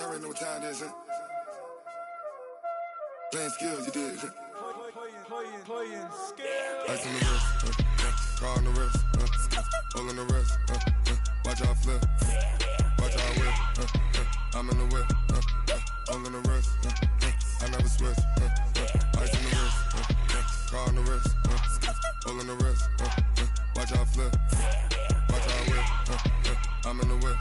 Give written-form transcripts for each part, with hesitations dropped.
already know what time it is, huh? Playing skills, you did. Playing skills. Ice on the wrist, car on the wrist, hole in the wrist, watch out flip, watch out whip, I'm in the whip, hole in the wrist, I never switch, ice on the wrist, car on the wrist, hole in the wrist, watch out flip, watch out whip, I'm in the whip.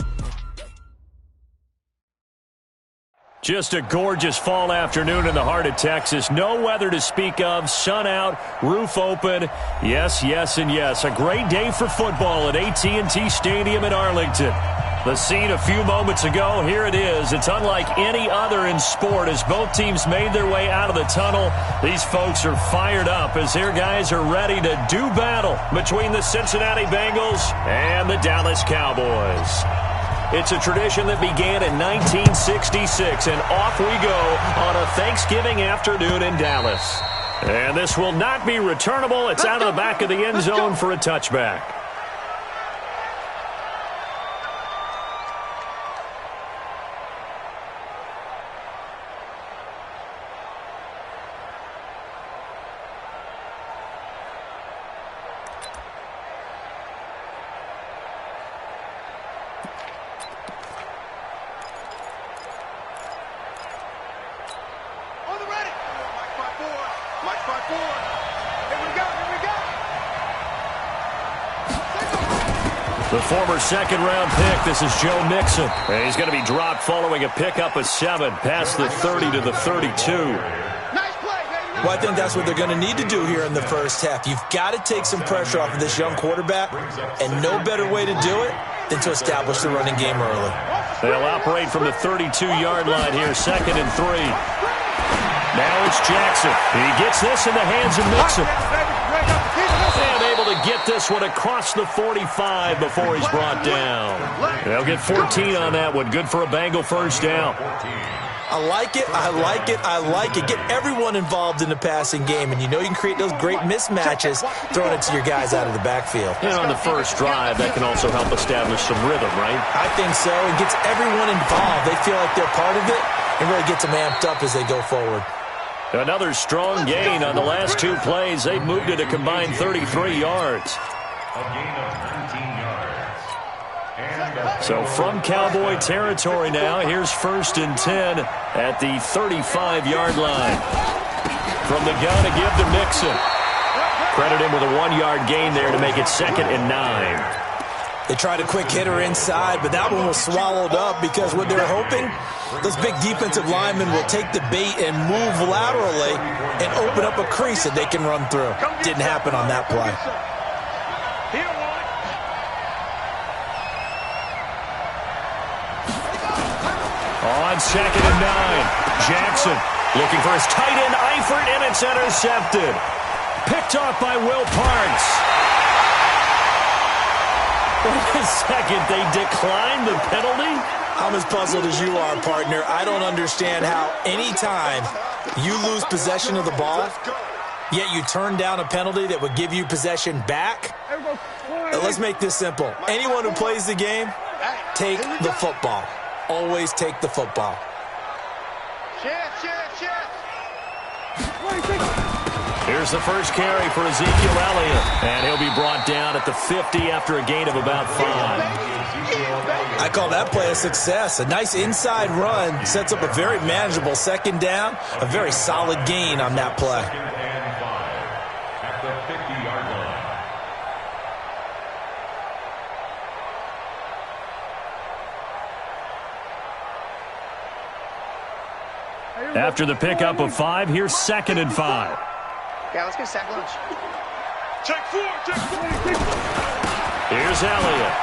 Just a gorgeous fall afternoon in the heart of Texas. No weather to speak of. Sun out, roof open. Yes, yes, and yes. A great day for football at AT&T Stadium in Arlington. The scene a few moments ago, here it is. It's unlike any other in sport as both teams made their way out of the tunnel. These folks are fired up as their guys are ready to do battle between the Cincinnati Bengals and the Dallas Cowboys. It's a tradition that began in 1966, and off we go on a Thanksgiving afternoon in Dallas. And this will not be returnable. It's out of the back of the end zone for a touchback. The former second-round pick, this is Joe Mixon. And he's going to be dropped following a pickup of 7 past the 30 to the 32. Well, I think that's what they're going to need to do here in the first half. You've got to take some pressure off of this young quarterback, and no better way to do it than to establish the running game early. They'll operate from the 32-yard line here, 2nd and 3. Now it's Jackson. He gets this in the hands of Mixon. And able to get this one across the 45 before he's brought down. They'll get 14 on that one. Good for a Bengal first down. I like it, I like it, I like it. Get everyone involved in the passing game, and you know you can create those great mismatches throwing it to your guys out of the backfield. And on the first drive, that can also help establish some rhythm, right? I think so. It gets everyone involved. They feel like they're part of it and really gets them amped up as they go forward. Another strong gain on the last 2 plays. They've moved it a combined 33 yards. A gain of 19 yards. So from Cowboy territory now, here's 1st and 10 at the 35-yard line. From the gun to give to Mixon. Credit him with a 1-yard gain there to make it 2nd and 9. They tried a quick hitter inside, but that one was swallowed up because what they're hoping, those big defensive linemen will take the bait and move laterally and open up a crease that they can run through. Didn't happen on that play. On 2nd and 9, Jackson looking for his tight end, Eifert, and it's intercepted. Picked off by Will Parks. Wait a second, they declined the penalty? I'm as puzzled as you are, partner. I don't understand how any time you lose possession of the ball, yet you turn down a penalty that would give you possession back. Let's make this simple. Anyone who plays the game, take the football. Always take the football. Here's the first carry for Ezekiel Elliott, and he'll be brought down at the 50 after a gain of about 5. I call that play a success. A nice inside run sets up a very manageable 2nd down, a very solid gain on that play. At the 50-yard line. After the pickup of 5, here's 2nd and 5. Yeah, let's get sack lunch. Check 4, check 4. Here's Elliott.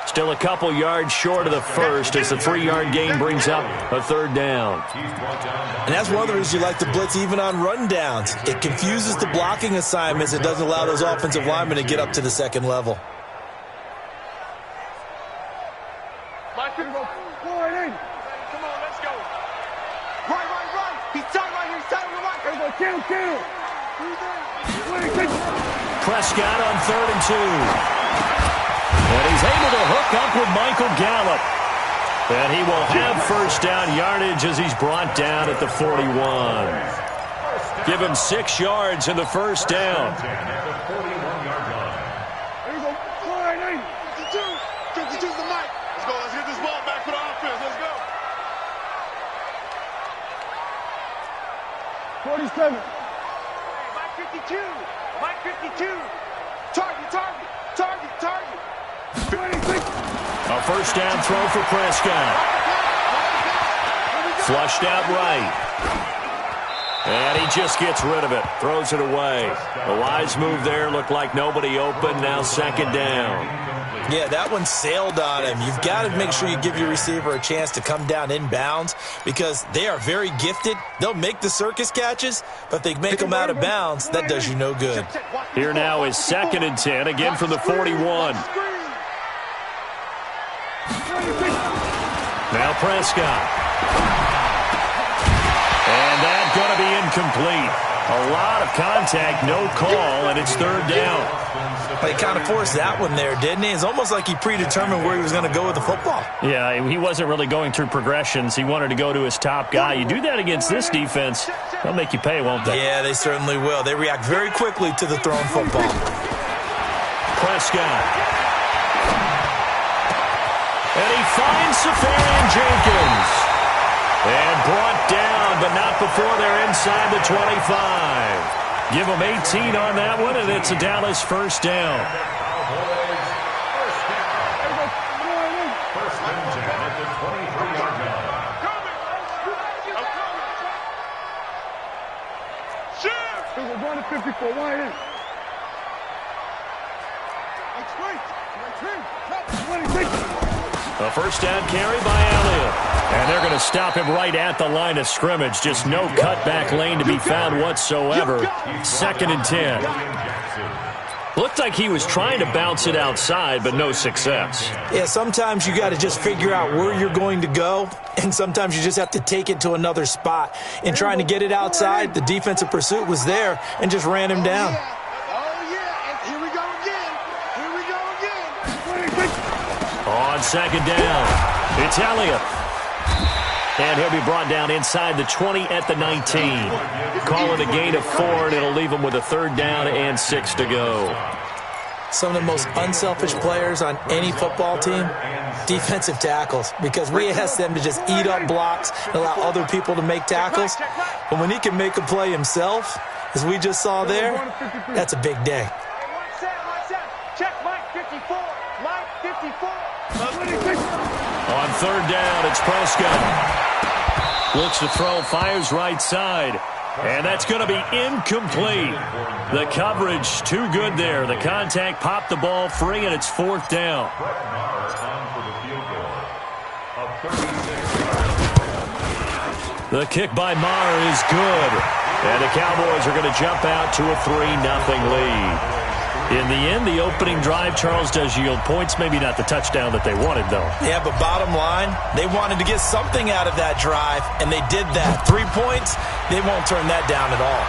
Still a couple yards short of the first as the 3-yard gain brings up a 3rd down. And that's one of the reasons you like to blitz even on rundowns. It confuses the blocking assignments. It doesn't allow those offensive linemen to get up to the 2nd level. Prescott on 3rd and 2. And he's able to hook back up with Michael Gallup. And he will have first down yardage as he's brought down at the 41. Give him 6 yards in the first down. At the 41-yard line. There you go. All right, 52. 52's the mic. Let's go. Let's get this ball back for the offense. Let's go. 47. Hey, Mike 52. Mike 52. Target, target, target, target. 26. A first down throw for Prescott. Flushed out right. And he just gets rid of it. Throws it away. A wise move there. Looked like nobody open. Now second down. Yeah, that one sailed on him. You've got to make sure you give your receiver a chance to come down inbounds because they are very gifted. They'll make the circus catches, but if they make them out of bounds, that does you no good. Here now is 2nd and 10, again from the 41. Now Prescott. And that's going to be incomplete. A lot of contact, no call, and it's 3rd down. He kind of forced that one there, didn't he? It's almost like he predetermined where he was going to go with the football. Yeah, he wasn't really going through progressions. He wanted to go to his top guy. You do that against this defense, they'll make you pay, won't they? Yeah, they certainly will. They react very quickly to the thrown football. Prescott. And he finds Safarian-Jenkins. And brought down, but not before they're inside the 25. Give them 18 on that one, and it's a Dallas first down. First and 10 at the 23-yard line. It was 1 to 54. Why is? That's great. 26. A first down carry by Elliott. And they're going to stop him right at the line of scrimmage. Just no cutback lane to be found whatsoever. 2nd and 10. Looked like he was trying to bounce it outside, but no success. Yeah, sometimes you got to just figure out where you're going to go, and sometimes you just have to take it to another spot. In trying to get it outside, the defensive pursuit was there and just ran him down. Oh, yeah. And here we go again. Here we go again. 26. On 2nd down, it's Elliott. And he'll be brought down inside the 20 at the 19. Call it a gain of 4, and it'll leave him with a 3rd down and 6 to go. Some of the most unselfish players on any football team, defensive tackles, because we ask them to just eat up blocks and allow other people to make tackles. But when he can make a play himself, as we just saw there, that's a big day. Check Mike 54. Mike 54. 26. On 3rd down, it's Prescott. Looks to throw, fires right side. And that's going to be incomplete. The coverage too good there. The contact popped the ball free, and it's 4th down. The kick by Maher is good. And the Cowboys are going to jump out to a 3-0 lead. In the end, the opening drive, Charles, does yield points. Maybe not the touchdown that they wanted, though. Yeah, but bottom line, they wanted to get something out of that drive, and they did that. 3 points, they won't turn that down at all.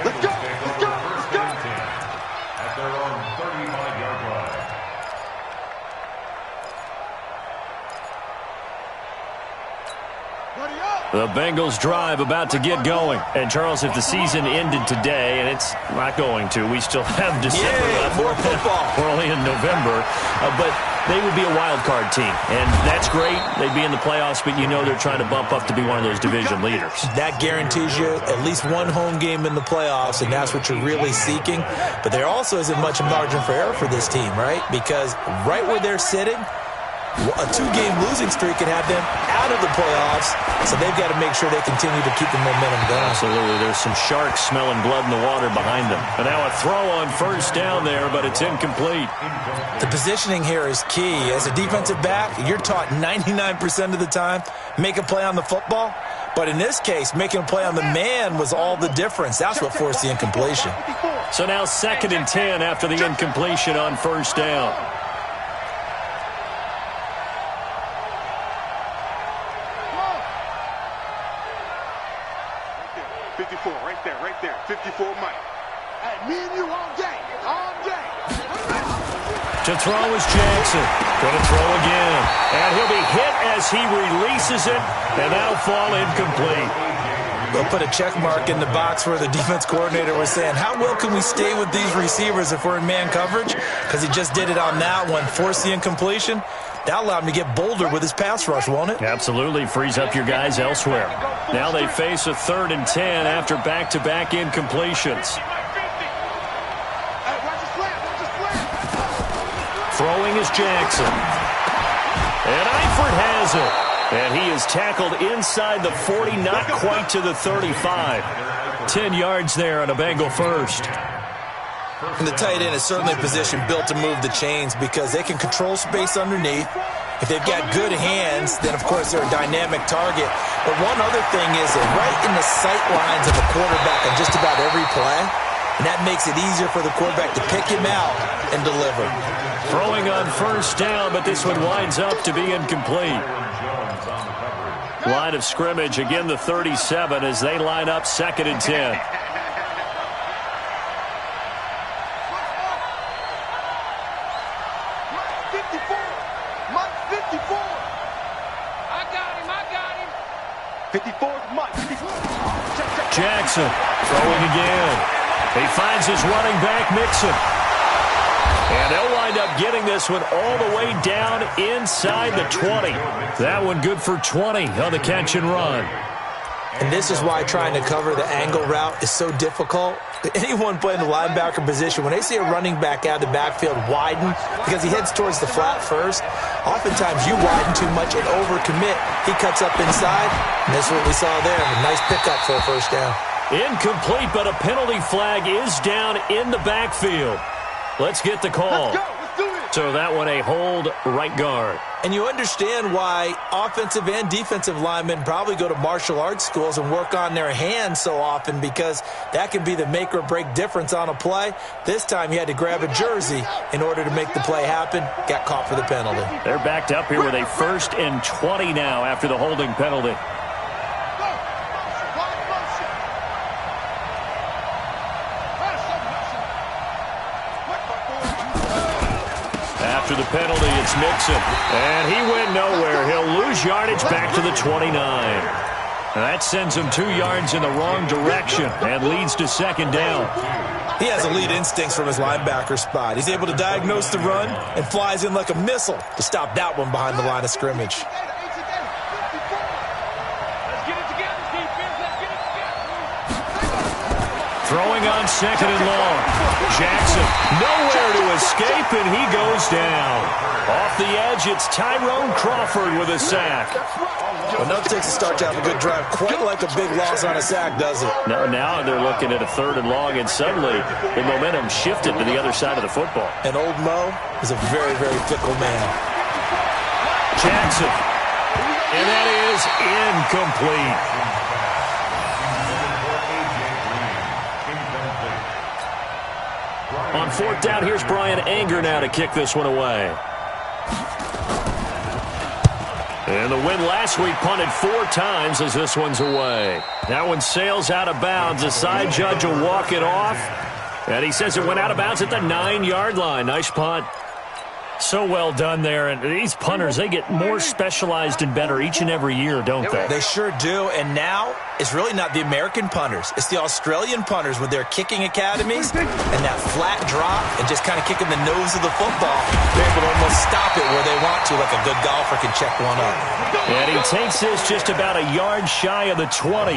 Let's go! Let's go! Let's go! At their own 35-yard line. The Bengals drive about to get going. And, Charles, if the season ended today, and it's not going to, we still have December left. More football. We're only in November. But they would be a wild card team. And that's great. They'd be in the playoffs, but you know they're trying to bump up to be one of those division leaders. That guarantees you at least one home game in the playoffs, and that's what you're really seeking. But there also isn't much margin for error for this team, right? Because right where they're sitting, a 2-game losing streak could have them out of the playoffs, so they've got to make sure they continue to keep the momentum going. Absolutely. There's some sharks smelling blood in the water behind them. And now a throw on 1st down there, but it's incomplete. The positioning here is key. As a defensive back, you're taught 99% of the time, make a play on the football. But in this case, making a play on the man was all the difference. That's what forced the incompletion. So now 2nd and 10 after the incompletion on 1st down. 54, right there, right there. 54, Mike. Hey, me and you all day. To throw is Jackson. Going to throw again. And he'll be hit as he releases it, and that'll fall incomplete. They'll put a check mark in the box where the defense coordinator was saying, how well can we stay with these receivers if we're in man coverage? Because he just did it on that one, forced the incompletion. That allowed him to get bolder with his pass rush, won't it? Absolutely. Frees up your guys elsewhere. Now they face a 3rd and 10 after back-to-back incompletions. Throwing is Jackson. And Eifert has it. And he is tackled inside the 40, not quite to the 35. 10 yards there on a Bengal first. And the tight end is certainly a position built to move the chains because they can control space underneath. If they've got good hands, then, of course, they're a dynamic target. But one other thing is they're right in the sight lines of a quarterback on just about every play. And that makes it easier for the quarterback to pick him out and deliver. Throwing on first down, but this one winds up to be incomplete. Line of scrimmage, again the 37 as they line up 2nd and 10. Jackson throwing again. He finds his running back, Mixon. And they'll wind up getting this one all the way down inside the 20. That one good for 20 on the catch and run. And this is why trying to cover the angle route is so difficult. Anyone playing the linebacker position, when they see a running back out of the backfield widen because he heads towards the flat first, oftentimes you widen too much and overcommit. He cuts up inside, and that's what we saw there. A nice pickup for a first down. Incomplete, but a penalty flag is down in the backfield. Let's get the call. So that one a hold right guard. And you understand why offensive and defensive linemen probably go to martial arts schools and work on their hands so often because that can be the make or break difference on a play. This time he had to grab a jersey in order to make the play happen. Got caught for the penalty. They're backed up here with a 1st and 20 now after the holding penalty. After the penalty, it's Mixon. And he went nowhere. He'll lose yardage back to the 29. That sends him 2 yards in the wrong direction and leads to 2nd down. He has elite instincts from his linebacker spot. He's able to diagnose the run and flies in like a missile to stop that one behind the line of scrimmage. Throwing on 2nd and long. Jackson nowhere to escape, and he goes down. Off the edge, it's Tyrone Crawford with a sack. Well, nothing takes a start to have a good drive. Quite like a big loss on a sack, does it? Now they're looking at a 3rd and long, and suddenly the momentum shifted to the other side of the football. And old Mo is a very, very fickle man. Jackson. And that is incomplete. On 4th down, here's Brian Anger now to kick this one away. And the win last week punted 4 times as this one's away. That one sails out of bounds. The side judge will walk it off. And he says it went out of bounds at the 9-yard line. Nice punt. So well done there. And these punters, they get more specialized and better each and every year, don't they? They sure do. And now it's really not the American punters. It's the Australian punters with their kicking academies and that flat drop and just kind of kicking the nose of the football. They're able to almost stop it where they want to, like a good golfer can check one up. And he takes this just about a yard shy of the 20.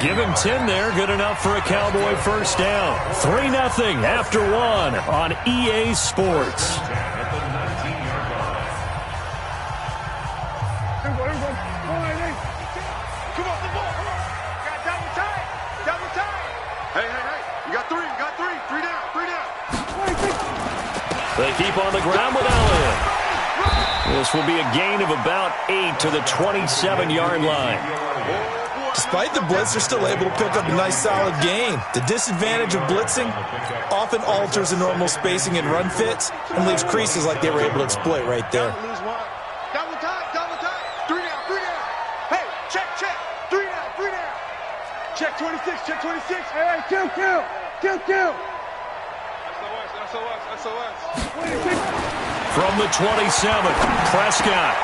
Give him 10 there. Good enough for a Cowboy first down. 3-0 after 1 on EA Sports. They keep on the ground with Elliott. This will be a gain of about 8 to the 27-yard line. Despite the blitz, they're still able to pick up a nice solid gain. The disadvantage of blitzing often alters the normal spacing and run fits and leaves creases like they were able to exploit right there. Double time. 3 down. Hey, check. 3 down. Check 26. Hey, kill. SOS. From the 27, Prescott.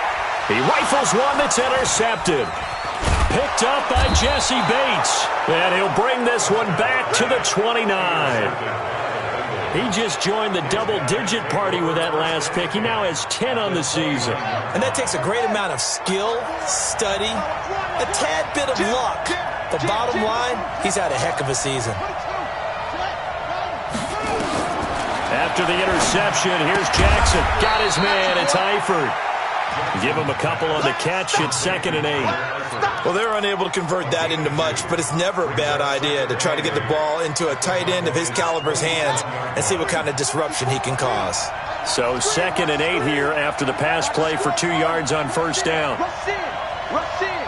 He rifles one that's intercepted. Picked up by Jesse Bates. And he'll bring this one back to the 29. He just joined the double-digit party with that last pick. He now has 10 on the season. And that takes a great amount of skill, study, a tad bit of luck. But bottom line, he's had a heck of a season. After the interception, here's Jackson. Got his man. It's Eifert. Give him a couple on the catch. It's 2nd and 8. Well, they're unable to convert that into much, but it's never a bad idea to try to get the ball into a tight end of his caliber's hands and see what kind of disruption he can cause. So 2nd and 8 here after the pass play for 2 yards on first down. Rush in.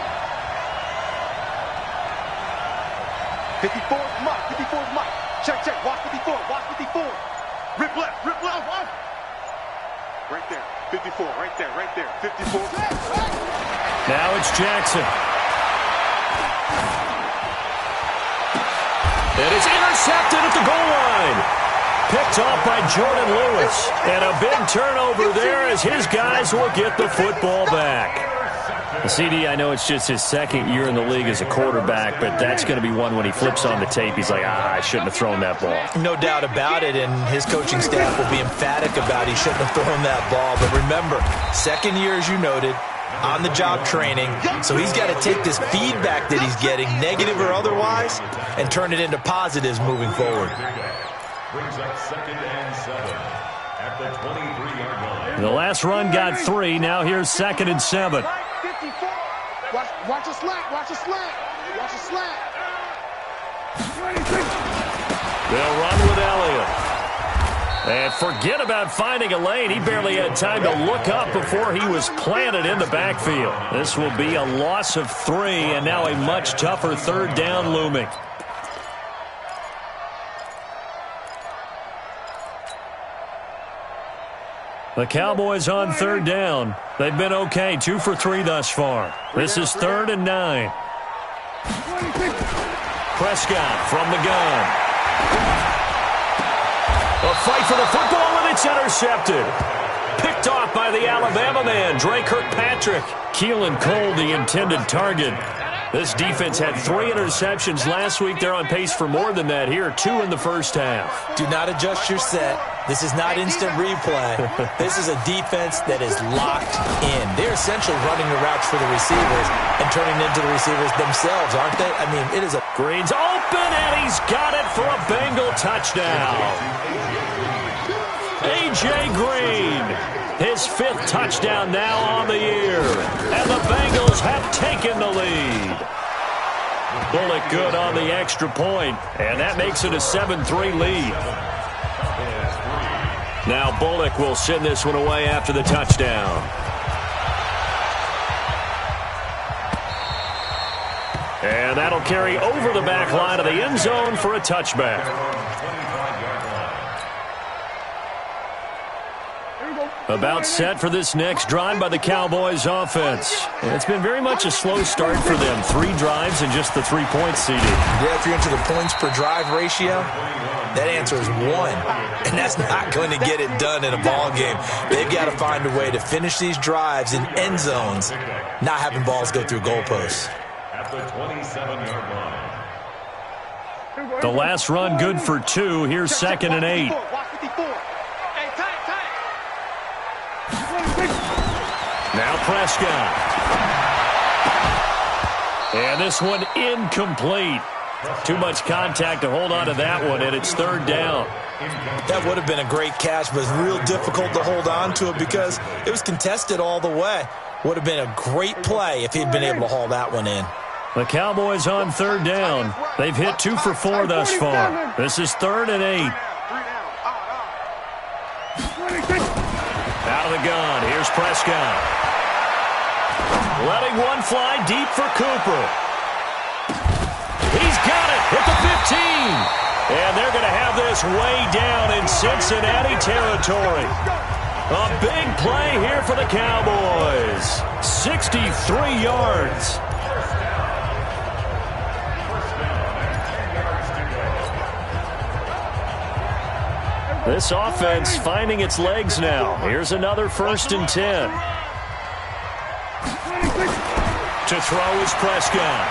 54 is Mike. 54 is Mike. Check. Watch 54. Rip left. Right there. 54. Right there. 54. Now it's Jackson. It is intercepted at the goal line. Picked off by Jordan Lewis. And a big turnover there as his guys will get the football back. CD, I know it's just his 2nd year in the league as a quarterback, but that's going to be one when he flips on the tape. He's like, I shouldn't have thrown that ball. No doubt about it, and his coaching staff will be emphatic about he shouldn't have thrown that ball. But remember, 2nd year, as you noted, on-the-job training, so he's got to take this feedback that he's getting, negative or otherwise, and turn it into positives moving forward. Brings up 2nd and 7 at the 23-yard line. The last run got 3. Now here's 2nd and 7. Watch a slant. They'll run with Elliott. And forget about finding a lane. He barely had time to look up before he was planted in the backfield. This will be a loss of 3, and now a much tougher 3rd down looming. The Cowboys on 3rd down. They've been okay, 2 for 3 thus far. This is 3rd and 9. Prescott from the gun. A fight for the football, and it's intercepted. Picked off by the Alabama man, Dre Kirkpatrick. Keelan Cole, the intended target. This defense had 3 interceptions last week. They're on pace for more than that here, 2 in the first half. Do not adjust your set. This is not instant replay. This is a defense that is locked in. They're essentially running the routes for the receivers and turning into the receivers themselves, aren't they? I mean, it is a... Green's open, and he's got it for a Bengal touchdown. A.J. Green, his 5th touchdown now on the year. And the Bengals have taken the lead. Bullock good on the extra point, and that makes it a 7-3 lead. Now Bullock will send this one away after the touchdown. And that'll carry over the back line of the end zone for a touchback. About set for this next drive by the Cowboys offense. And it's been very much a slow start for them. 3 drives and just the 3 points seeded. Yeah, if you're into the points per drive ratio, that answer is 1. And that's not going to get it done in a ball game. They've got to find a way to finish these drives in end zones, not having balls go through goalposts. At the 27-yard line. The last run good for 2. Here's 2nd and 8. Now Prescott. And this one incomplete. Too much contact to hold on to that one, and it's 3rd down. That would have been a great catch, but it's real difficult to hold on to it because it was contested all the way. Would have been a great play if he'd been able to haul that one in. The Cowboys on 3rd down. They've hit 2 for 4 thus far. This is 3rd and 8. Out of the gun, here's Prescott. Letting one fly deep for Cooper. He's got it at the 15. And they're going to have this way down in Cincinnati territory. A big play here for the Cowboys. 63 yards. This offense finding its legs now. Here's another 1st and 10. To throw is Prescott.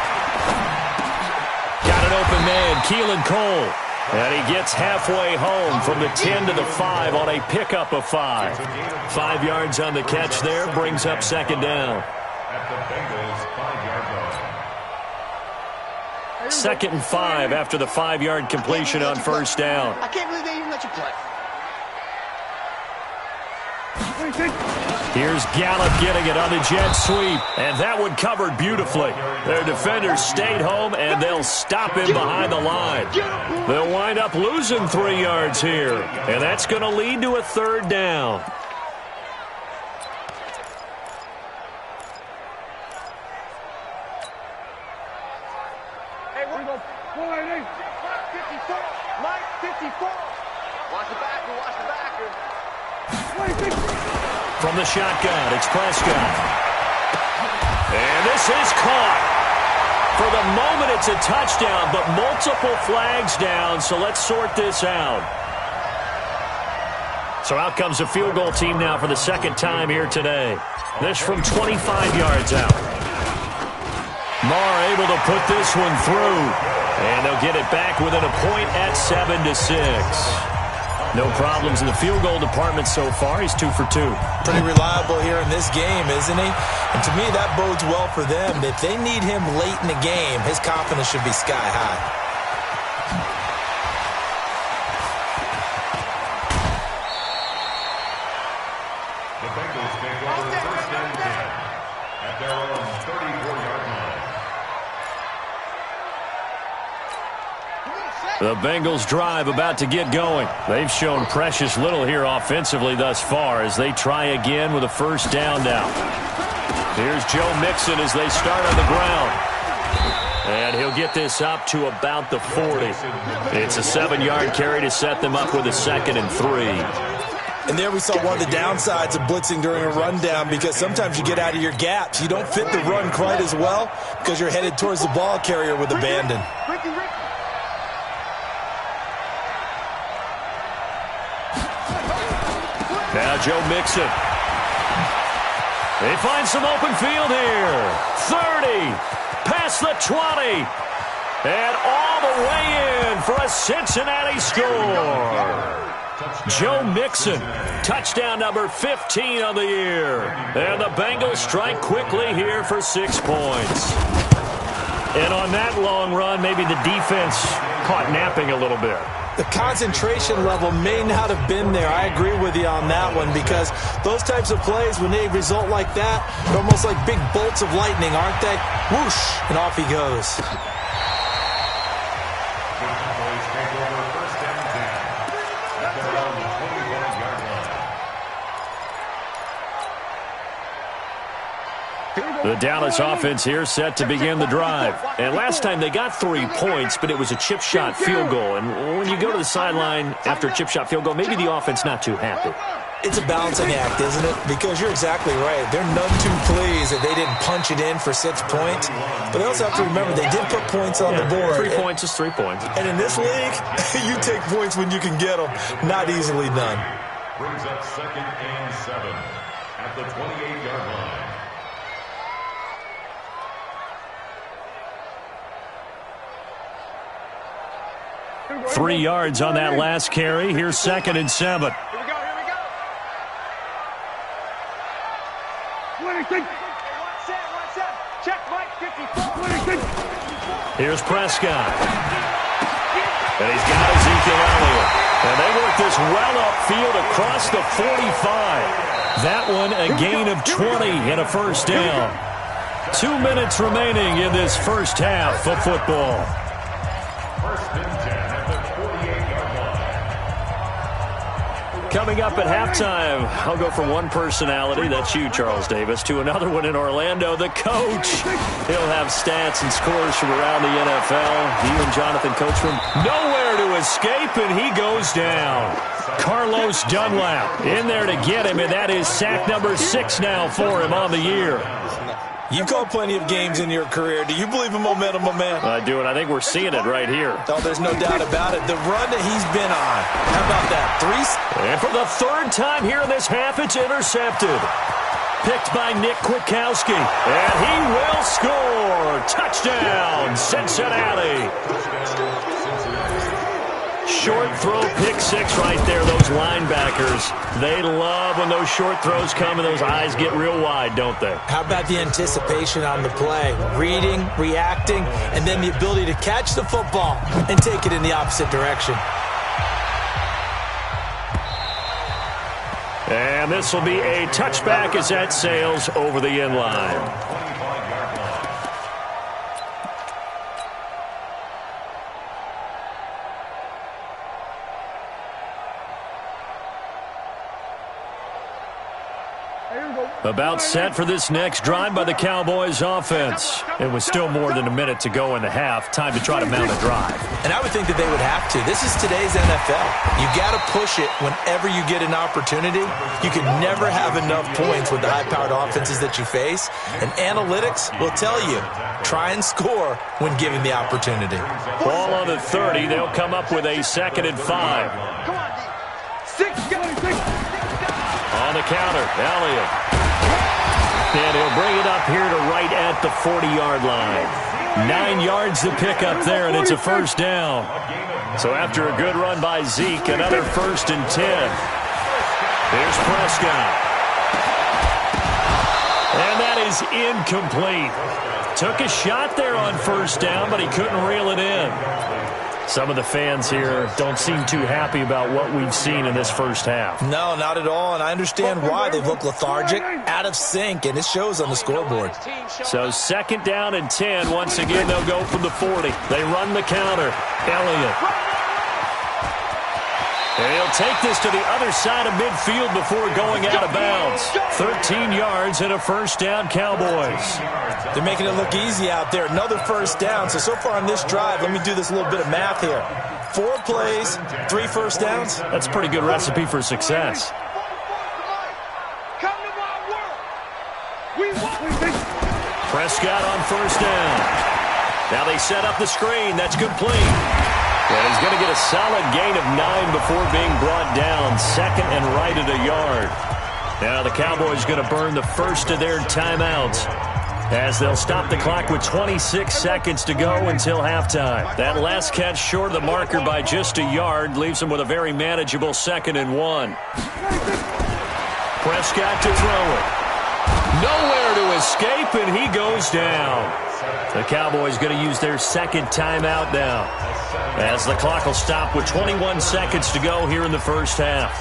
Got an open man, Keelan Cole. And he gets halfway home from the 10 to the 5 on a pickup of 5. 5 yards on the catch there, brings up 2nd down. At the Bengals 5-yard line. 2nd and 5 after the 5-yard completion on 1st down. I can't believe they even let you play. Here's Gallup getting it on the jet sweep, and that one covered beautifully. Their defenders stayed home, and they'll stop him behind the line. They'll wind up losing 3 yards here, and that's going to lead to a 3rd down. Hey, we're going 54. Mike, 54. Watch the backer, watch the backer. From the shotgun, it's Prescott. And this is caught. For the moment, it's a touchdown, but multiple flags down, so let's sort this out. So out comes the field goal team now for the 2nd time here today. This from 25 yards out. Marr able to put this one through. And they'll get it back within a point at 7-6. No problems in the field goal department so far. He's 2 for 2. Pretty reliable here in this game, isn't he? And to me, that bodes well for them. If they need him late in the game, his confidence should be sky high. The Bengals take over 1st and 10 at their own 34-yard line. The Bengals drive about to get going. They've shown precious little here offensively thus far as they try again with a 1st down now. Here's Joe Mixon as they start on the ground. And he'll get this up to about the 40. It's a 7-yard carry to set them up with a 2nd and 3. And there we saw one of the downsides of blitzing during a rundown, because sometimes you get out of your gaps. You don't fit the run quite as well because you're headed towards the ball carrier with abandon. Now Joe Mixon. They find some open field here. 30. Past the 20. And all the way in for a Cincinnati score. Joe Mixon. Touchdown number 15 on the year. And the Bengals strike quickly here for 6 points. And on that long run, maybe the defense caught napping a little bit. The concentration level may not have been there. I agree with you on that one, because those types of plays, when they result like that, they're almost like big bolts of lightning, aren't they? Whoosh, and off he goes. The Cowboys take over 1st and 10 at their own 21-yard line. The Dallas offense here set to begin the drive. And last time they got 3 points, but it was a chip shot field goal. And when you go to the sideline after a chip shot field goal, maybe the offense not too happy. It's a balancing act, isn't it? Because you're exactly right. They're none too pleased that they didn't punch it in for 6 points. But they also have to remember they did put points on the board. 3 points is 3 points. And in this league, you take points when you can get them. Not easily done. Brings up 2nd and 7 at the 28-yard line. 3 yards on that last carry. Here's 2nd and 7. Here we go, here we go. 26. One set. Check, Mike, 54. 26. Here's Prescott. And he's got Ezekiel Elliott. And they work this well upfield across the 45. That one a gain of 20 and a 1st down. 2 minutes remaining in this first half of football. 1st and 10 at the 48-yard line. Coming up at halftime, I'll go from one personality, that's you, Charles Davis, to another one in Orlando, the coach. He'll have stats and scores from around the NFL. He and Jonathan Coachman nowhere to escape, and he goes down. Carlos Dunlap in there to get him, and that is sack number 6 now for him on the year. You've called plenty of games in your career. Do you believe in momentum, my man? I do, and I think we're seeing it right here. Oh, there's no doubt about it. The run that he's been on. How about that? And for the third time here in this half, it's intercepted. Picked by Nick Kwiatkowski. And he will score. Touchdown, Cincinnati. Short throw, pick six right there. Those linebackers, they love when those short throws come and those eyes get real wide, don't they? How about the anticipation on the play? Reading, reacting, and then the ability to catch the football and take it in the opposite direction. And this will be a touchback as that sails over the end line. About set for this next drive by the Cowboys offense. It was still more than a minute to go in the half. Time to try to mount a drive. And I would think that they would have to. This is today's NFL. You got to push it whenever you get an opportunity. You can never have enough points with the high-powered offenses that you face. And analytics will tell you, try and score when given the opportunity. Ball on the 30. They'll come up with a 2nd and 5. Come on, D. 6, On the counter, Elliott. And he'll bring it up here to right at the 40-yard line. 9 yards to pick up there, and it's a first down. So after a good run by Zeke, another 1st and 10. Here's Prescott. And that is incomplete. Took a shot there on first down, but he couldn't reel it in. Some of the fans here don't seem too happy about what we've seen in this first half. No, not at all, and I understand why. They've looked lethargic, out of sync, and it shows on the scoreboard. So 2nd down and 10. Once again, they'll go from the 40. They run the counter. Elliott. And he'll take this to the other side of midfield before going out of bounds. 13 yards and a first down, Cowboys. They're making it look easy out there. Another first down. So far on this drive, let me do this little bit of math here. 4 plays, 3 first downs. That's a pretty good recipe for success. Prescott on first down. Now they set up the screen. That's complete. And he's going to get a solid gain of 9 before being brought down. 2nd and right at a yard. Now the Cowboys going to burn the first of their timeouts as they'll stop the clock with 26 seconds to go until halftime. That last catch short of the marker by just a yard leaves them with a very manageable 2nd and 1. Prescott to throw it. Nowhere to escape, and he goes down. The Cowboys going to use their 2nd timeout now as the clock will stop with 21 seconds to go here in the first half.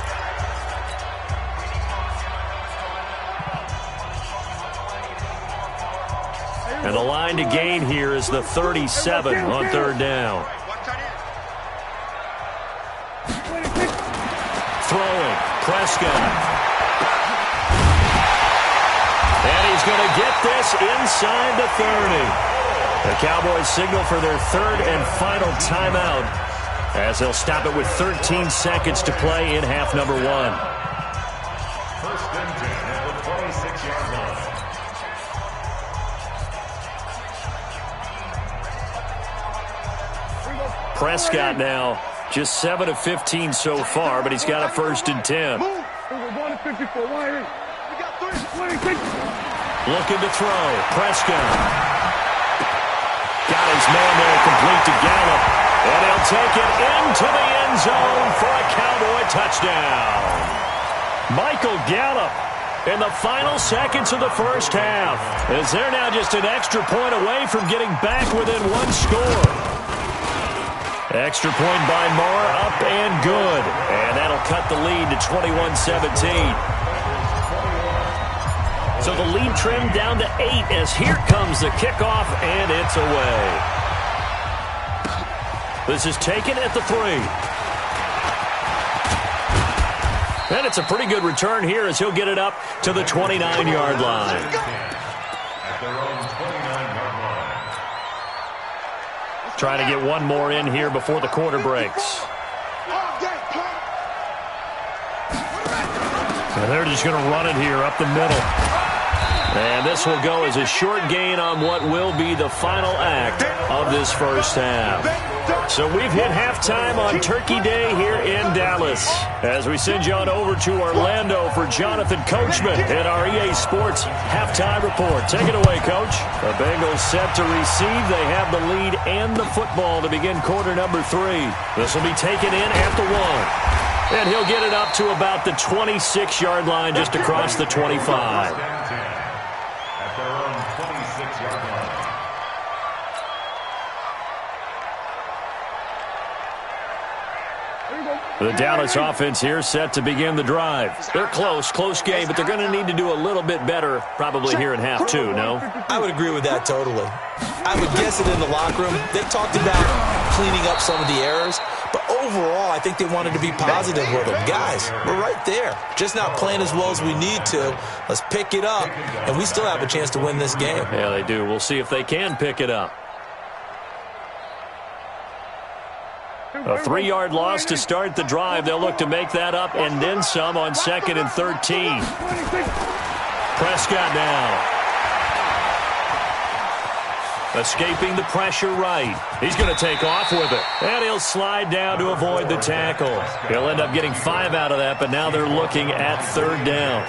And the line to gain here is the 37 on 3rd down. Throwing, Prescott. And he's going to get this inside the 30. The Cowboys signal for their 3rd and final timeout as they'll stop it with 13 seconds to play in half number 1. 1st and 10 at the 26-yard line. Prescott now just 7 of 15 so far, but he's got a 1st and 10. Looking to throw. Prescott. Got his man there complete to Gallup. And he'll take it into the end zone for a Cowboy touchdown. Michael Gallup in the final seconds of the first half, as they're now just an extra point away from getting back within 1 score. Extra point by Marr, up and good. And that'll cut the lead to 21-17. So the lead trimmed down to 8 as here comes the kickoff, and it's away. This is taken at the 3. And it's a pretty good return here as he'll get it up to the 29-yard line. At their own 29-yard line. Trying to get one more in here before the quarter breaks. And they're just going to run it here up the middle. And this will go as a short gain on what will be the final act of this first half. So we've hit halftime on Turkey Day here in Dallas. As we send you on over to Orlando for Jonathan Coachman in our EA Sports Halftime Report. Take it away, Coach. The Bengals set to receive. They have the lead and the football to begin quarter number 3. This will be taken in at the 1. And he'll get it up to about the 26-yard line just across the 25. The Dallas offense here set to begin the drive. They're close game, but they're going to need to do a little bit better probably here in half 2, no? I would agree with that totally. I would guess it in the locker room. They talked about cleaning up some of the errors, but overall I think they wanted to be positive with them. Guys, we're right there. Just not playing as well as we need to. Let's pick it up, and we still have a chance to win this game. Yeah, they do. We'll see if they can pick it up. A 3-yard loss to start the drive. They'll look to make that up and then some on 2nd and 13. Prescott now. Escaping the pressure right. He's going to take off with it. And he'll slide down to avoid the tackle. He'll end up getting 5 out of that, but now they're looking at 3rd down.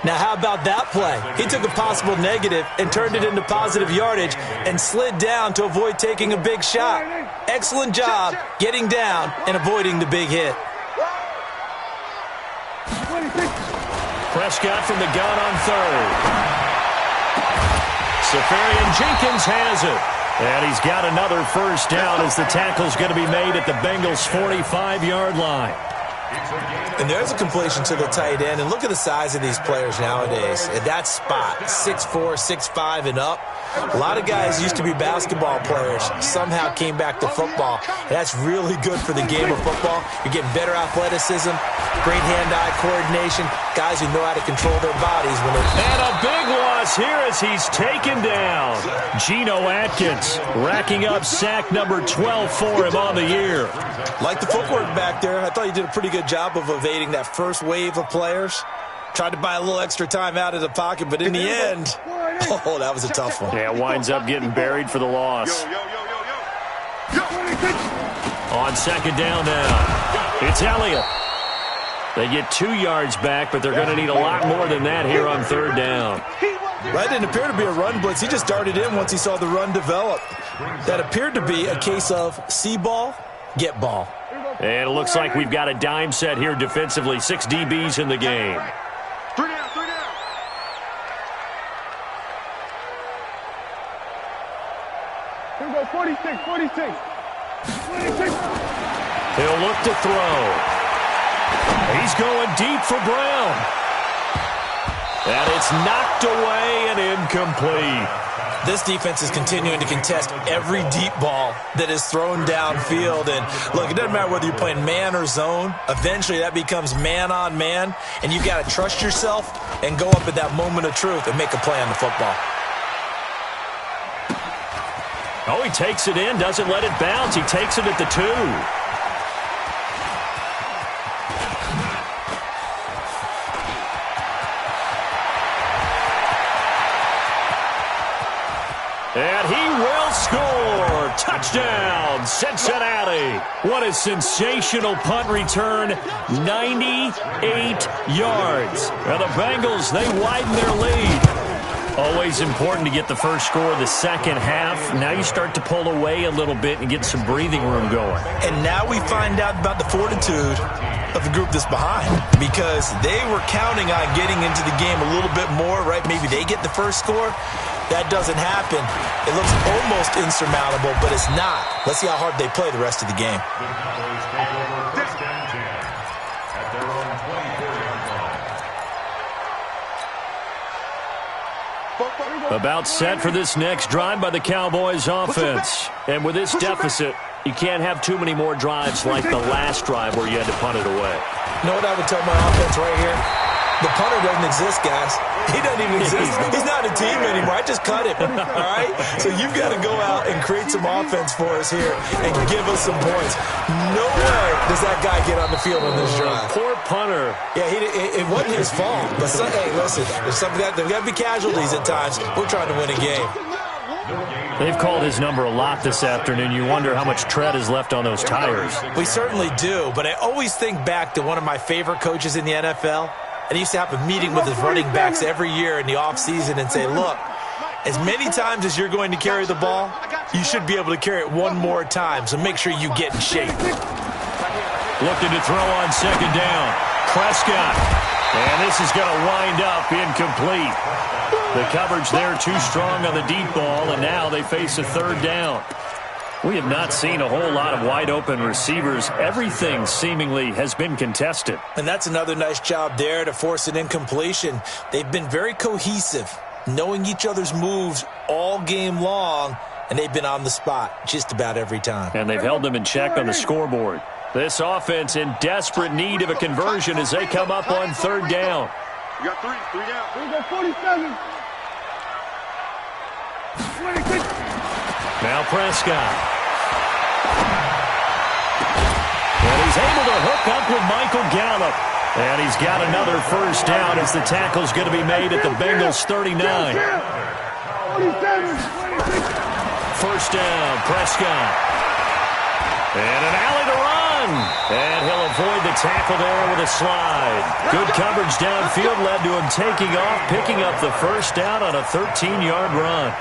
Now, how about that play? He took a possible negative and turned it into positive yardage and slid down to avoid taking a big shot. Excellent job getting down and avoiding the big hit. Prescott from the gun on 3rd. Safarian Jenkins has it. And he's got another first down as the tackle's going to be made at the Bengals' 45-yard line. And there's a completion to the tight end. And look at the size of these players nowadays. At that spot, 6'4", 6'5", and up. A lot of guys used to be basketball players, somehow came back to football. And that's really good for the game of football. You're getting better athleticism, great hand-eye coordination, guys who know how to control their bodies. And a big loss here as he's taken down. Geno Atkins racking up sack number 12 for him on the year. Like the footwork back there, I thought he did a pretty good job of evading that first wave of players. Tried to buy a little extra time out of the pocket, but in the end, oh, that was a tough one. Yeah, winds up getting buried for the loss. On 2nd down now, it's Elliott. They get 2 yards back, but they're going to need a lot more than that here on 3rd down. That didn't appear to be a run blitz. He just darted in once he saw the run develop. That appeared to be a case of see ball, get ball. And it looks like we've got a dime set here defensively. 6 DBs in the game. 3 down, 3 down. Here we go, 46. He'll look to throw. He's going deep for Brown. And it's knocked away and incomplete. This defense is continuing to contest every deep ball that is thrown downfield. And look, it doesn't matter whether you're playing man or zone. Eventually that becomes man on man. And you've got to trust yourself and go up at that moment of truth and make a play on the football. Oh, he takes it in, doesn't let it bounce. He takes it at the 2. And he will score. Touchdown, Cincinnati. What a sensational punt return. 98 yards. And the Bengals, they widen their lead. Always important to get the first score of the second half. Now you start to pull away a little bit and get some breathing room going. And now we find out about the fortitude of the group that's behind, because they were counting on getting into the game a little bit more, right? Maybe they get the first score. That doesn't happen. It looks almost insurmountable, but it's not. Let's see how hard they play the rest of the game. The Cowboys take over 1st and 10 at their own 24-yard line. About set for this next drive by the Cowboys offense. And with this deficit, you can't have too many more drives like the last drive where you had to punt it away. You know what I would tell my offense right here? The punter doesn't exist, guys. He doesn't even exist. He's not a team anymore. I just cut him, all right? So you've got to go out and create some offense for us here and give us some points. No way does that guy get on the field on this drive. Poor punter. Yeah, it wasn't his fault. But, hey, listen, there's got to be casualties at times. We're trying to win a game. They've called his number a lot this afternoon. You wonder how much tread is left on those tires. We certainly do, but I always think back to one of my favorite coaches in the NFL. And he used to have a meeting with his running backs every year in the offseason and say, look, as many times as you're going to carry the ball, you should be able to carry it one more time, so make sure you get in shape. Looking to throw on second down. Prescott. And this is going to wind up incomplete. The coverage there too strong on the deep ball, and now they face a third down. We have not seen a whole lot of wide-open receivers. Everything seemingly has been contested. And that's another nice job there to force an incompletion. They've been very cohesive, knowing each other's moves all game long, and they've been on the spot just about every time. And they've held them in check on the scoreboard. This offense in desperate need of a conversion as they come up on third down. You got three down. We go 47. 26. Now Prescott. And he's able to hook up with Michael Gallup. And he's got another first down as the tackle's going to be made at the Bengals 39. First down, Prescott. And an alley to run. And he'll avoid the tackle there with a slide. Good coverage downfield led to him taking off, picking up the first down on a 13-yard run.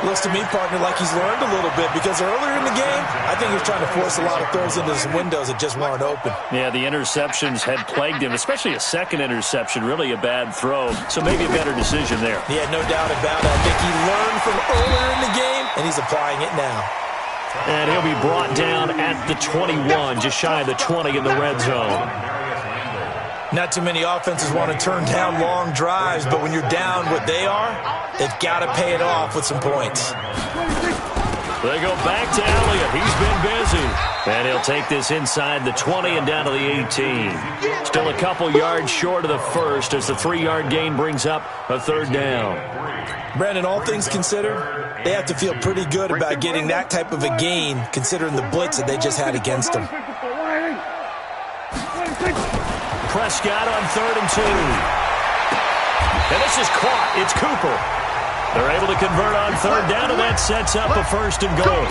Looks to me, partner, like he's learned a little bit because earlier in the game, I think he was trying to force a lot of throws into some windows that just weren't open. Yeah, the interceptions had plagued him, especially a second interception, really a bad throw. So maybe a better decision there. Yeah, no doubt about it. I think he learned from earlier in the game, and he's applying it now. And he'll be brought down at the 21, just shy of the 20 in the red zone. Not too many offenses want to turn down long drives, but when you're down what they are, they've got to pay it off with some points. They go back to Elliott. He's been busy. And he'll take this inside the 20 and down to the 18. Still a couple yards short of the first as the 3-yard gain brings up a third down. Brandon, all things considered, they have to feel pretty good about getting that type of a gain considering the blitz that they just had against them. Prescott on 3rd and 2. And this is caught. It's Cooper. They're able to convert on third down, and that sets up a 1st and goal.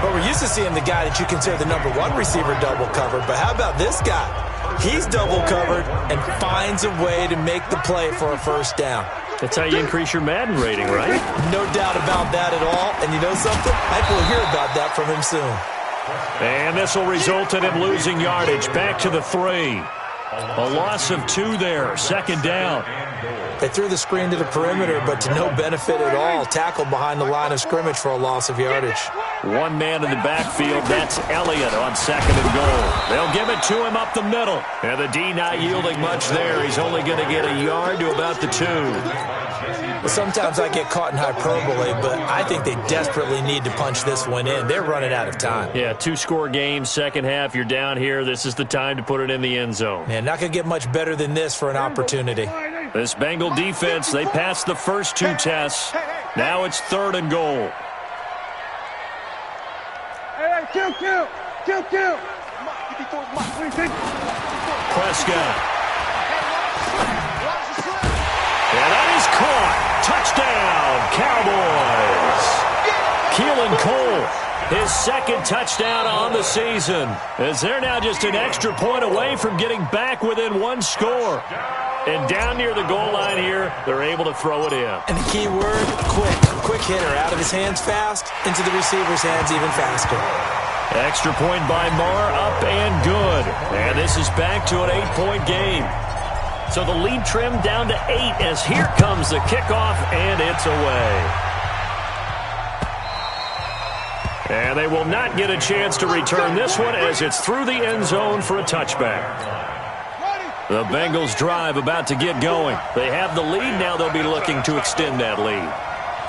But we're used to seeing the guy that you consider the number 1 receiver double covered. But how about this guy? He's double covered and finds a way to make the play for a 1st down. That's how you increase your Madden rating, right? No doubt about that at all. And you know something? I think we'll hear about that from him soon. And this will result in him losing yardage. Back to the 3. A loss of 2 there. 2nd down. They threw the screen to the perimeter, but to no benefit at all. Tackled behind the line of scrimmage for a loss of yardage. One man in the backfield. That's Elliott on 2nd and goal. They'll give it to him up the middle. And the D not yielding much there. He's only going to get a yard to about the 2. Well, sometimes I get caught in hyperbole, but I think they desperately need to punch this one in. They're running out of time. Yeah, 2-score game, second half. You're down here. This is the time to put it in the end zone. Man, not going to get much better than this for an opportunity. This Bengal defense, they passed the first 2 tests. Now it's 3rd and goal. Hey, kill. Prescott. And that is caught. Touchdown, Cowboys. Keelan Cole, his 2nd touchdown on the season, as they're now just an extra point away from getting back within 1 score. And down near the goal line here, they're able to throw it in. And the key word, quick. Quick hitter. Out of his hands fast, into the receiver's hands even faster. Extra point by Marr, up and good. And this is back to an 8-point game. So the lead trimmed down to 8 as here comes the kickoff, and it's away. And they will not get a chance to return this one as it's through the end zone for a touchback. The Bengals drive about to get going. They have the lead. Now they'll be looking to extend that lead.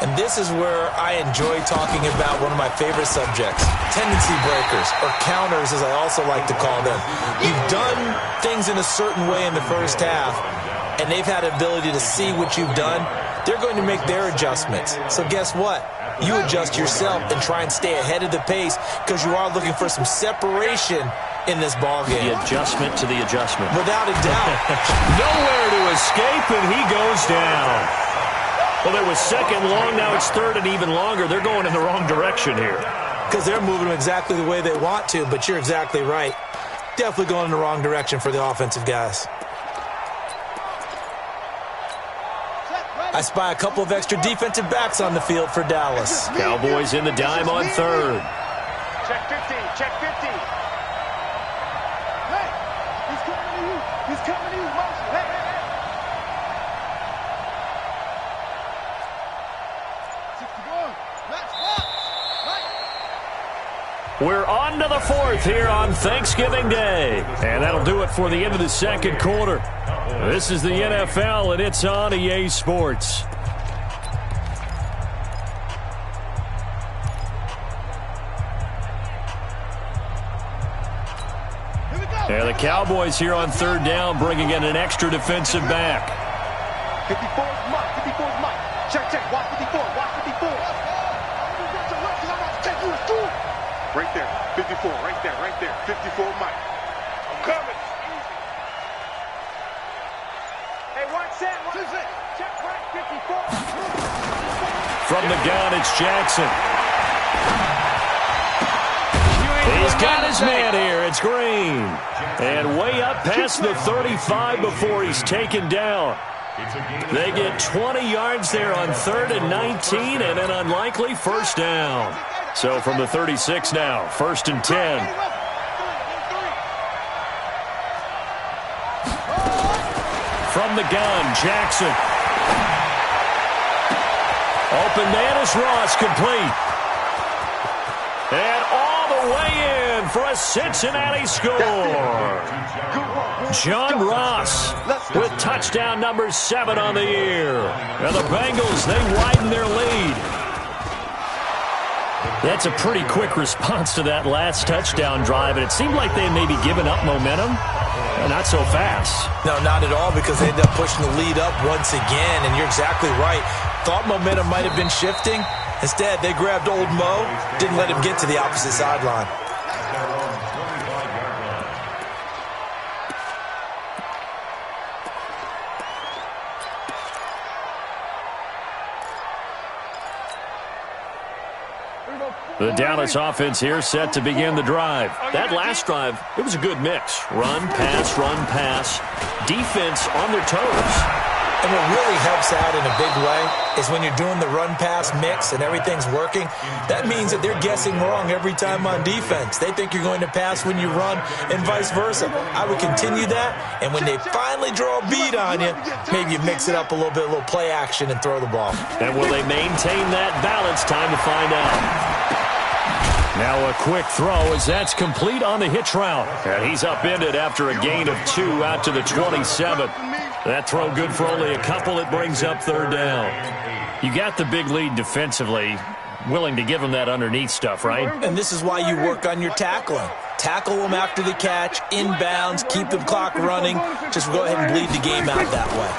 And this is where I enjoy talking about one of my favorite subjects, tendency breakers, or counters as I also like to call them. You've done things in a certain way in the first half, and they've had an ability to see what you've done. They're going to make their adjustments. So guess what? You adjust yourself and try and stay ahead of the pace because you are looking for some separation in this ball game. The adjustment to the adjustment. Without a doubt. Nowhere to escape, and he goes down. Well, it was second long. Now it's third and even longer. They're going in the wrong direction here. Because they're moving exactly the way they want to, but you're exactly right. Definitely going in the wrong direction for the offensive guys. I spy a couple of extra defensive backs on the field for Dallas. Cowboys in the dime on third. Check 50. Check 50. Hey, he's coming to you. He's coming to you. Hey, hey, hey. 61. Let's walk. We're on to the fourth here on Thanksgiving Day. And that'll do it for the end of the second quarter. This is the NFL, and it's on EA Sports. And the Cowboys here on third down, bringing in an extra defensive back. 54 is Mike. 54 is Mike. Check, check. Watch 54. Watch 54. Right there. 54. Right there. Right there. 54 Mike. I'm coming. Hey, watch that. Watch that. Check right. 54. From the gun, it's Jackson. He's got his man here. It's Green. And way up past the 35 before he's taken down. They get 20 yards there on third and 19 and an unlikely first down. So from the 36 now, first and 10. From the gun, Jackson. Open man is Ross, complete. And all the way in for a Cincinnati score. John Ross with touchdown number 7 on the year. And the Bengals, they widen their lead. That's a pretty quick response to that last touchdown drive, and it seemed like they may be giving up momentum. Not so fast. No, not at all, because they ended up pushing the lead up once again, and you're exactly right. Thought momentum might have been shifting. Instead, they grabbed old Mo, didn't let him get to the opposite sideline. The Dallas offense here set to begin the drive. That last drive, it was a good mix. Run, pass, defense on their toes. And what really helps out in a big way is when you're doing the run-pass mix and everything's working, that means that they're guessing wrong every time on defense. They think you're going to pass when you run and vice versa. I would continue that, and when they finally draw a beat on you, maybe you mix it up a little bit, a little play action, and throw the ball. And will they maintain that balance? Time to find out. Now a quick throw as that's complete on the hitch route. And he's upended after a gain of 2 out to the 27. That throw good for only a couple. It brings up third down. You got the big lead defensively. Willing to give them that underneath stuff, right? And this is why you work on your tackling. Tackle them after the catch, inbounds, keep the clock running. Just go ahead and bleed the game out that way.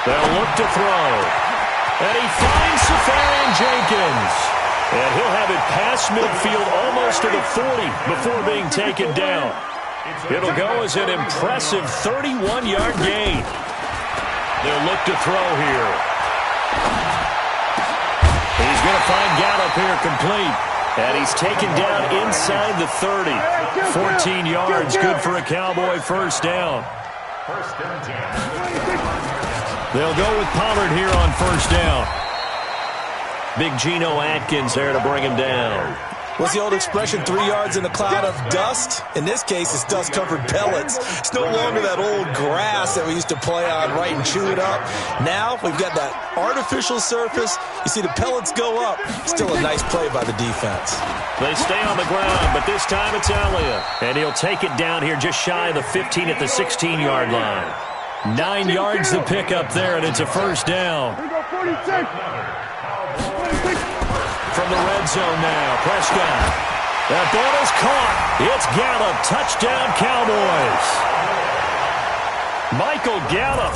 They'll look to throw. And he finds Safarian Jenkins. And he'll have it past midfield almost to the 40 before being taken down. It'll go as an impressive 31-yard gain. They'll look to throw here. He's going to find Gallup here complete. And he's taken down inside the 30. 14 yards, good for a Cowboy first down. They'll go with Pollard here on first down. Big Geno Atkins there to bring him down. What's the old expression, 3 yards in a cloud of dust? In this case, it's dust-covered pellets. It's no longer that old grass that we used to play on, right, and chew it up. Now we've got that artificial surface. You see the pellets go up. Still a nice play by the defense. They stay on the ground, but this time it's Elliott. And he'll take it down here just shy of the 15 at the 16-yard line. 9 yards the pickup there, and it's a first down. From the red zone now, Prescott. That ball is caught. It's Gallup. Touchdown, Cowboys. Michael Gallup,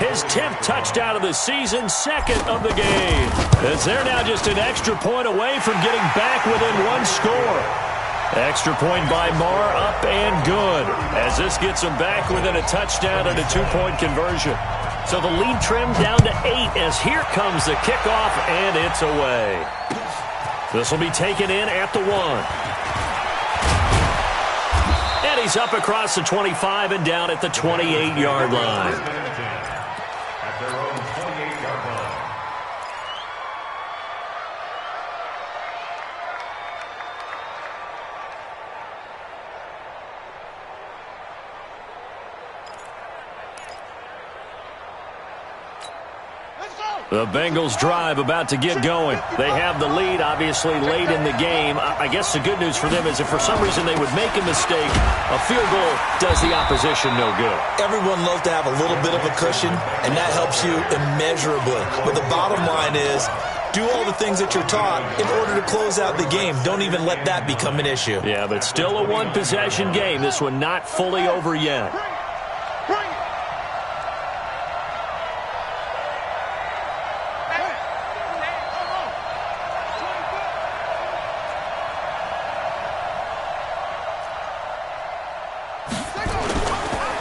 his 10th touchdown of the season, second of the game. As they're now just an extra point away from getting back within one score. Extra point by Marr, up and good. As this gets them back within a touchdown and a 2-point conversion. So the lead trimmed down to 8 as here comes the kickoff, and it's away. This will be taken in at the 1. And he's up across the 25 and down at the 28-yard line. At their own 28-yard line. The Bengals drive about to get going. They have the lead, obviously, late in the game. I guess the good news for them is if for some reason they would make a mistake, a field goal does the opposition no good. Everyone loves to have a little bit of a cushion, and that helps you immeasurably. But the bottom line is, do all the things that you're taught in order to close out the game. Don't even let that become an issue. Yeah, but still a one-possession game. This one not fully over yet.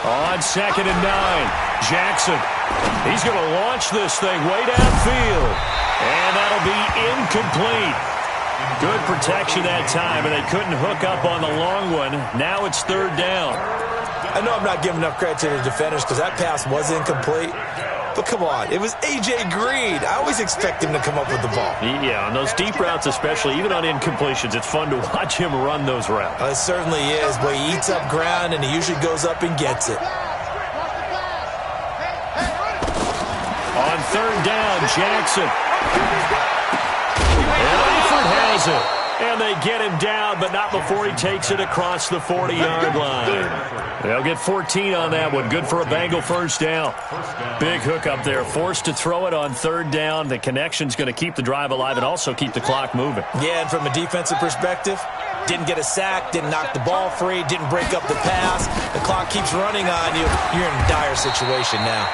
On 2nd and 9, Jackson. He's going to launch this thing way downfield. And that'll be incomplete. Good protection that time, and they couldn't hook up on the long one. Now it's 3rd down. I know I'm not giving enough credit to the defenders because that pass was incomplete. But come on, it was A.J. Green. I always expect him to come up with the ball. Yeah, on those deep routes especially, even on incompletions, it's fun to watch him run those routes. It certainly is, but he eats up ground and he usually goes up and gets it. On 3rd down, Jackson. And Eifert has it. And they get him down, but not before he takes it across the 40-yard line. They'll get 14 on that one. Good for a Bengal first down. Big hook up there. Forced to throw it on 3rd down. The connection's going to keep the drive alive and also keep the clock moving. Yeah, and from a defensive perspective, didn't get a sack, didn't knock the ball free, didn't break up the pass. The clock keeps running on you. You're in a dire situation now.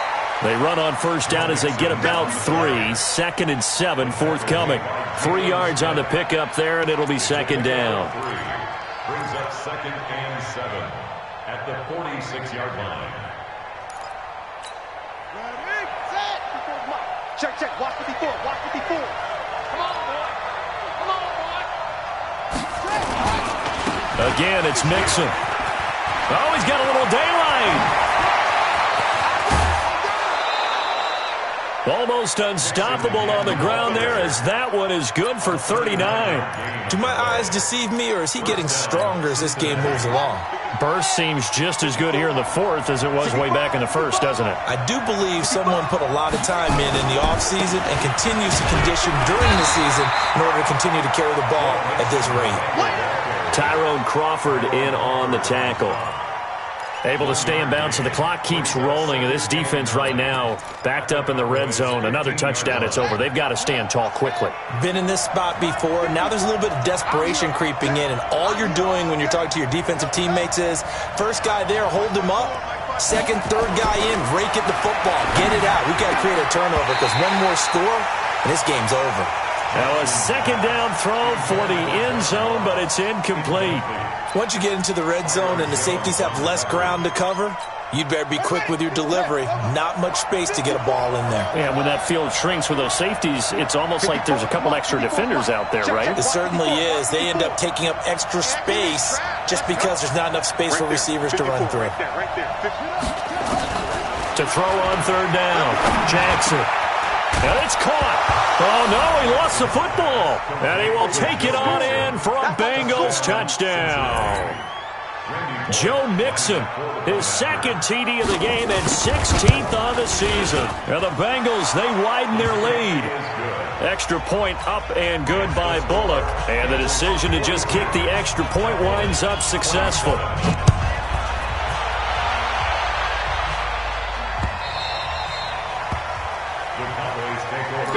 They run on 1st down as they get about 3. 2nd and 7 forthcoming. 3 yards on the pickup there, and it'll be 2nd down. Brings up 2nd and 7 at the 46-yard line. Ready, set. Check, check. Watch the before. Watch the before. Come on, boy. Come on, boy. Again, it's Mixon. Oh, he's got a little daylight. Almost unstoppable on the ground there as that one is good for 39. Do my eyes deceive me, or is he getting stronger as this game moves along? Burst seems just as good here in the 4th as it was way back in the 1st, doesn't it? I do believe someone put a lot of time in the offseason and continues to condition during the season in order to continue to carry the ball at this rate. Tyrone Crawford in on the tackle. Able to stay in bounds, so the clock keeps rolling. This defense right now backed up in the red zone. Another touchdown, it's over. They've got to stand tall quickly. Been in this spot before. Now there's a little bit of desperation creeping in, and all you're doing when you're talking to your defensive teammates is, first guy there, hold him up. Second, third guy in, rake at the football. Get it out. We've got to create a turnover because one more score, and this game's over. Now a 2nd down throw for the end zone, but it's incomplete. Once you get into the red zone and the safeties have less ground to cover, you'd better be quick with your delivery. Not much space to get a ball in there. Yeah, when that field shrinks with those safeties, it's almost like there's a couple extra defenders out there, right? It certainly is. They end up taking up extra space just because there's not enough space for receivers to run through. To throw on 3rd down, Jackson. And it's caught. Oh, no, he lost the football. And he will take it on in for a Bengals touchdown. Joe Mixon, his 2nd TD of the game and 16th on the season. And the Bengals, they widen their lead. Extra point up and good by Bullock. And the decision to just kick the extra point winds up successful. The Cowboys take over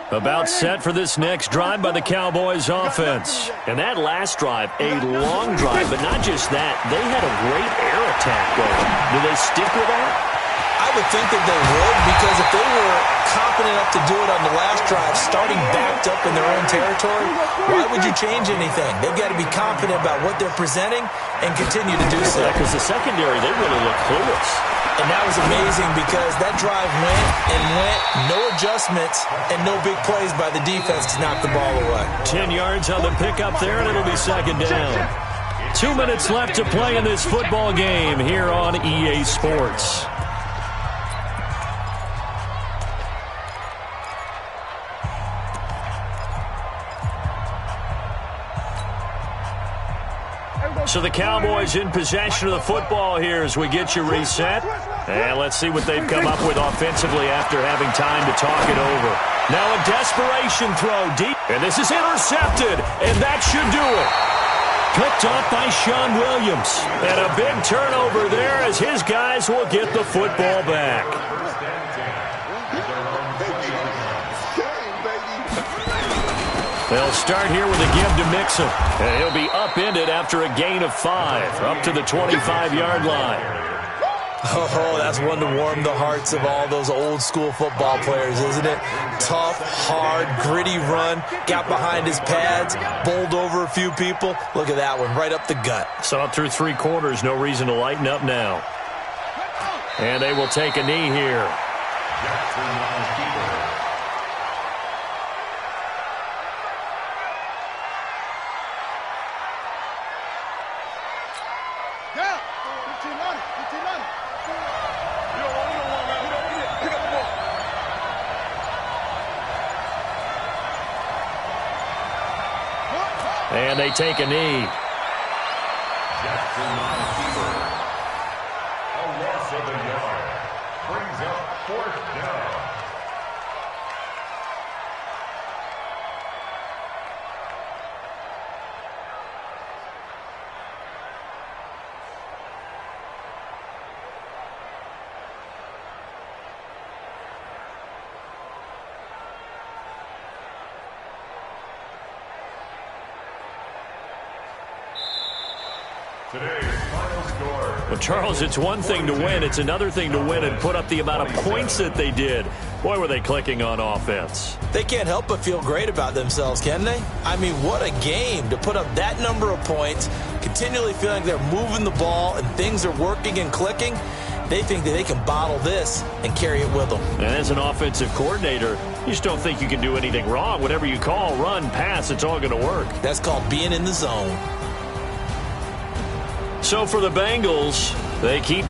About set for this next drive by the Cowboys offense. And that last drive, a long drive, but not just that. They had a great air attack going. Do they stick with that? I would think that they would, because if they were confident enough to do it on the last drive, starting backed up in their own territory, why would you change anything? They've got to be confident about what they're presenting and continue to do so. Because the secondary, they really look clueless. And that was amazing because that drive went and went, no adjustments, and no big plays by the defense to knock the ball away. 10 yards on the pickup there, and it'll be second down. 2 minutes left to play in this football game here on EA Sports. So the Cowboys in possession of the football here as we get you reset. And let's see what they've come up with offensively after having time to talk it over. Now a desperation throw deep. And this is intercepted. And that should do it. Picked off by Sean Williams. And a big turnover there as his guys will get the football back. They'll start here with a give to Mixon. And he'll be upended after a gain of 5, up to the 25-yard line. Oh, that's one to warm the hearts of all those old-school football players, isn't it? Tough, hard, gritty run, got behind his pads, bowled over a few people. Look at that one, right up the gut. Saw it through 3 quarters, no reason to lighten up now. And they will take a knee here. And they take a knee. Jackson receiver. A loss of a yard. Brings up 4th down. Today's final score. Well, Charles, it's one thing to win. It's another thing to win and put up the amount of points that they did. Boy, were they clicking on offense. They can't help but feel great about themselves, can they? I mean, what a game to put up that number of points, continually feeling they're moving the ball and things are working and clicking. They think that they can bottle this and carry it with them. And as an offensive coordinator, you just don't think you can do anything wrong. Whatever you call, run, pass, it's all going to work. That's called being in the zone. So for the Bengals, they keep